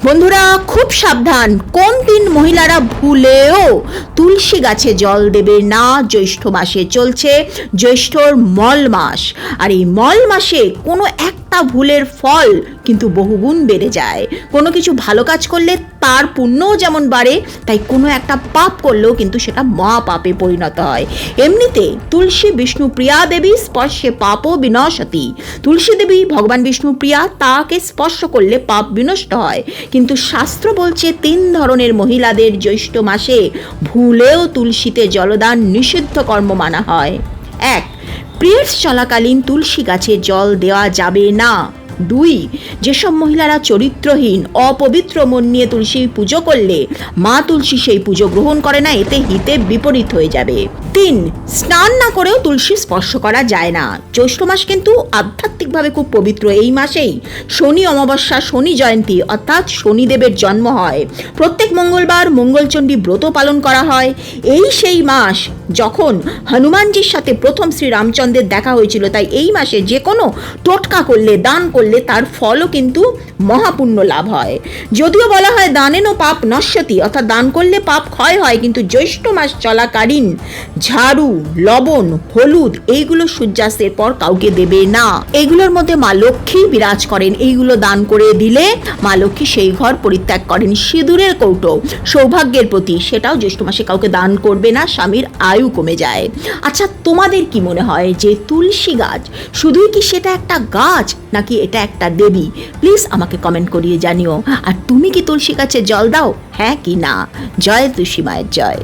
বন্ধুরা খুব সাবধান, কোন দিন মহিলারা ভুলেও তুলসী গাছে জল দেবে না। জ্যৈষ্ঠ মাসে চলছে জ্যৈষ্ঠর মল মাস, আর এই মল মাসে কোনো একটা ভুলের ফল কিন্তু বহুগুণ বেড়ে যায়। কোনো কিছু ভালো কাজ করলে তার পুণ্যও যেমন বাড়ে, তাই কোনো একটা পাপ করলেও কিন্তু সেটা মহাপাপে পরিণত হয়। এমনিতে তুলসী বিষ্ণুপ্রিয়া দেবী স্পর্শে পাপও বিনশতি। তুলসী দেবী ভগবান বিষ্ণুপ্রিয়া, তাকে স্পর্শ করলে পাপ বিনষ্ট হয়। কিন্তু শাস্ত্র বলছে 3 ধরনের মহিলাদের জ্যৈষ্ঠ মাসে ভুলেও তুলসীতে জলদান নিষিদ্ধ কর্ম মানা হয়। 1. পিরিয়ডস চলাকালীন তুলসী গাছে জল দেওয়া যাবে না। 2. যেসব মহিলারা চরিত্রহীন অপবিত্র মন নিয়ে তুলসী পুজো করলে মা তুলসী সেই পুজো গ্রহণ করে না, এতে হিতে বিপরীত হয়ে যাবে। 3. স্নান না করেও তুলসী স্পর্শ করা যায় না। জ্যৈষ্ঠ মাস কিন্তু আধ্যাত্মিকভাবে খুব পবিত্র। এই মাসেই শনি অমাবস্যা, শনি জয়ন্তী অর্থাৎ শনিদেবের জন্ম হয়। প্রত্যেক মঙ্গলবার মঙ্গলচণ্ডী ব্রত পালন করা হয়। এই সেই মাস যখন হনুমানজির সাথে প্রথম শ্রী রামচন্দ্রের দেখা হয়েছিল, তাই এই মাসে যে কোনো টোটকা করলে, দান করলে তার ফলও কিন্তু মহাপুণ্য লাভ হয়। যদিও বলা হয় দানেনও পাপ নশ্যতি, অর্থাৎ দান করলে পাপ ক্ষয় হয়, কিন্তু জ্যৈষ্ঠ মাস চলাকালীন ঝাড়ু, লবণ, হলুদ এইগুলো সূর্যাস্তের পর কাউকে দেবে না। এইগুলোর মধ্যে মা লক্ষ্মী বিরাজ করেন। এইগুলো দান করে দিলে মা লক্ষ্মী সেই ঘর পরিত্যাগ করেন। সিঁদুরের কৌটো সৌভাগ্যের প্রতীক, সেটাও জ্যৈষ্ঠ মাসে কাউকে দান করবে না, স্বামীর আয়ু কমে যায়। আচ্ছা, তোমাদের কি মনে হয় যে তুলসী গাছ শুধুই কি সেটা একটা গাছ, নাকি এটা একটা দেবী? প্লিজ আমাকে কমেন্ট করিয়ে জানিও। আর তুমি কি তুলসী গাছে জল দাও, হ্যাঁ কি না? জয় তুলসী মায়ের জয়।